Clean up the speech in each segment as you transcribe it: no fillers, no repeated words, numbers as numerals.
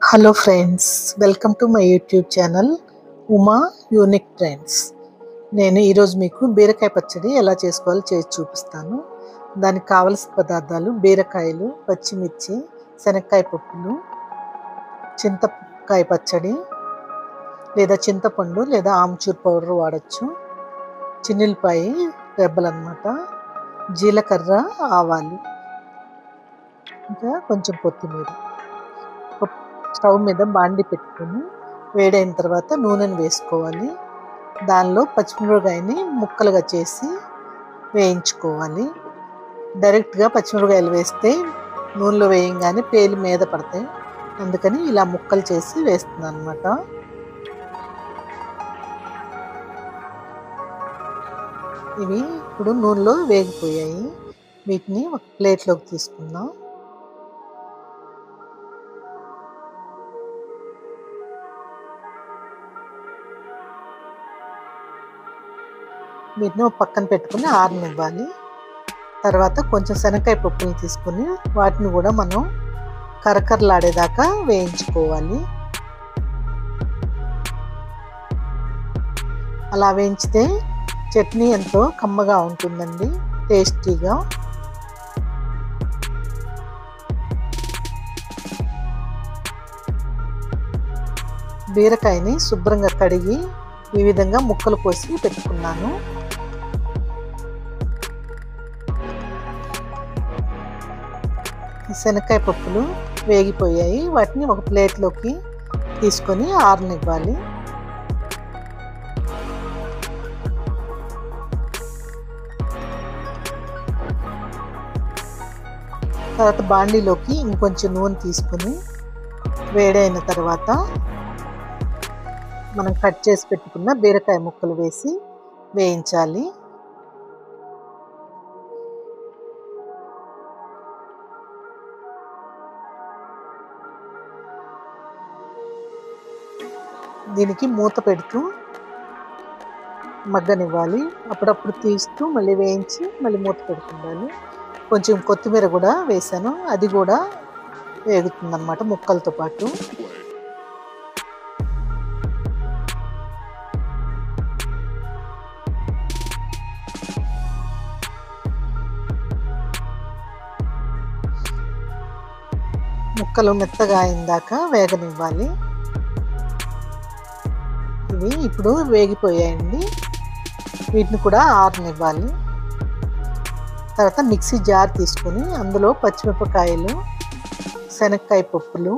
Hello friends, welcome to my YouTube channel Uma unique trends. నేను ఈరోజు మీకు బీరకాయ పచ్చడి ఎలా చేసుకోవాలో చేసి చూపిస్తాను. దానికి కావలసిన పదార్థాలు: బీరకాయలు, పచ్చిమిర్చి, శనక్కాయ పప్పులు, చింతకాయ పచ్చడి లేదా చింతపండు లేదా ఆమ్చూర్ పౌడర్ వాడచ్చు, చిన్నులపాయ రెబ్బలు అన్నమాట, జీలకర్ర, ఆవాలు, ఇంకా కొంచెం కొత్తిమీర. స్టవ్ మీద బాండి పెట్టుకొని వేడైన తర్వాత నూనెను వేసుకోవాలి. దానిలో పచ్చిమిరపకాయని ముక్కలుగా చేసి వేయించుకోవాలి. డైరెక్ట్గా పచ్చిమిరపకాయలు వేస్తే నూనెలో వేయంగానే పేలి మీద పడతాయి, అందుకని ఇలా ముక్కలు చేసి వేస్తున్నాను అన్నమాట. ఇవి ఇప్పుడు నూనెలో వేగిపోయాయి. వీటిని ఒక ప్లేట్లోకి తీసుకుందాం. వీటిని పక్కన పెట్టుకుని ఆరనివ్వాలి. తర్వాత కొంచెం శనక్కాయ పప్పులు తీసుకుని వాటిని కూడా మనం కరకరలాడేదాకా వేయించుకోవాలి. అలా వేయించితే చట్నీ ఎంతో కమ్మగా ఉంటుందండి, టేస్టీగా. బీరకాయని శుభ్రంగా కడిగి ఈ విధంగా ముక్కలు కోసి పెట్టుకున్నాను. శనక్కాయ పప్పులు వేగిపోయాయి. వాటిని ఒక ప్లేట్లోకి తీసుకొని ఆరనివ్వాలి. తర్వాత బాండీలోకి ఇంకొంచెం నూనె తీసుకొని వేడైన తర్వాత మనం కట్ చేసి పెట్టుకున్న బీరకాయ ముక్కలు వేసి వేయించాలి. దీనికి మూత పెడుతూ మగ్గనివ్వాలి. అప్పుడప్పుడు తీస్తూ మళ్ళీ వేయించి మళ్ళీ మూత పెడుతుండాలి. కొంచెం కొత్తిమీర కూడా వేసాను, అది కూడా వేగుతుందన్నమాట ముక్కలతో పాటు. ముక్కలు మెత్తగా అయిందాక వేగనివ్వాలి. ఇవి ఇప్పుడు వేగిపోయాయండి. వీటిని కూడా ఆరనివ్వాలి. తర్వాత మిక్సీ జార్ తీసుకొని అందులో పచ్చిమిరపకాయలు, శనక్కాయ పప్పులు,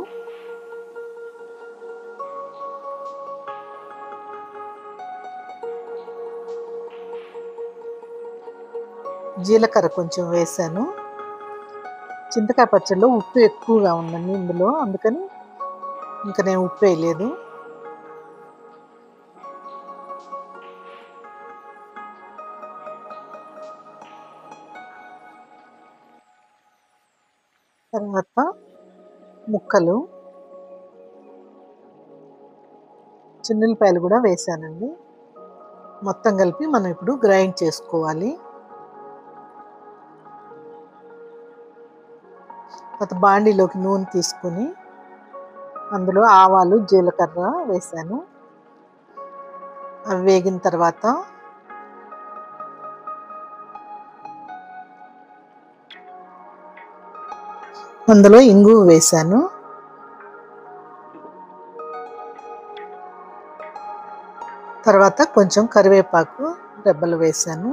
జీలకర్ర కొంచెం వేసాను. చింతకాయ పచ్చడిలో ఉప్పు ఎక్కువగా ఉందండి ఇందులో, అందుకని ఇంకా నేను ఉప్పు వేయలేదు. తర్వాత ముక్కలు, చిన్నులపాయలు కూడా వేసానండి. మొత్తం కలిపి మనం ఇప్పుడు గ్రైండ్ చేసుకోవాలి. తర్వాత బాండీలోకి నూనె తీసుకుని అందులో ఆవాలు, జీలకర్ర వేసాను. అవి వేగిన తర్వాత అందులో ఇంగువ వేసాను. తర్వాత కొంచెం కరివేపాకు రెబ్బలు వేసాను.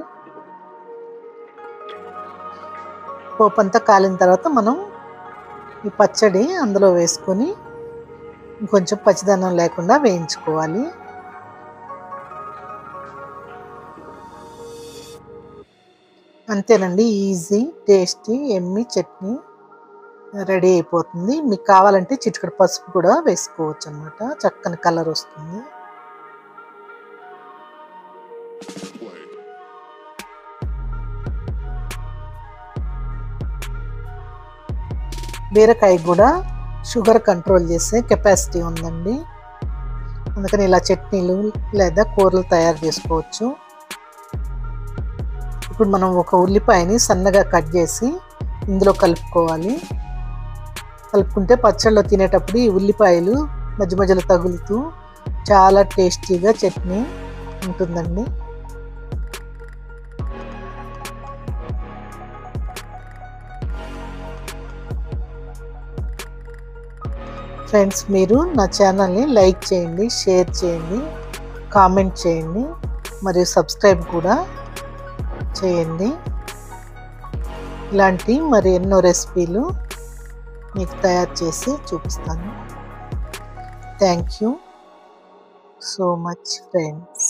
పోపంతా కాలిన తర్వాత మనం ఈ పచ్చడి అందులో వేసుకొని కొంచెం పచ్చిదనం లేకుండా వేయించుకోవాలి. అంతేనండి, easy, tasty, Emmy chutney ready అయిపోతుంది. మీకు కావాలంటే చిటికెడు పసుపు కూడా వేసుకోవచ్చు అన్నమాట, చక్కని కలర్ వస్తుంది. బీరకాయ కూడా షుగర్ కంట్రోల్ చేసే కెపాసిటీ ఉందండి, అందుకని ఇలా చట్నీలు లేదా కూరలు తయారు చేసుకోవచ్చు. ఇప్పుడు మనం ఒక ఉల్లిపాయని సన్నగా కట్ చేసి ఇందులో కలుపుకోవాలి. కలుపుకుంటే పచ్చళ్ళలో తినేటప్పుడు ఈ ఉల్లిపాయలు మధ్య మధ్యలో తగులుతూ చాలా టేస్టీగా చట్నీ ఉంటుందండి. ఫ్రెండ్స్, మీరు నా ఛానల్ని లైక్ చేయండి, షేర్ చేయండి, కామెంట్ చేయండి మరియు సబ్స్క్రైబ్ కూడా చేయండి. ఇలాంటి మరి ఎన్నో రెసిపీలు మీకు తయారు చేసి చూపిస్తాను. Thank you so much friends.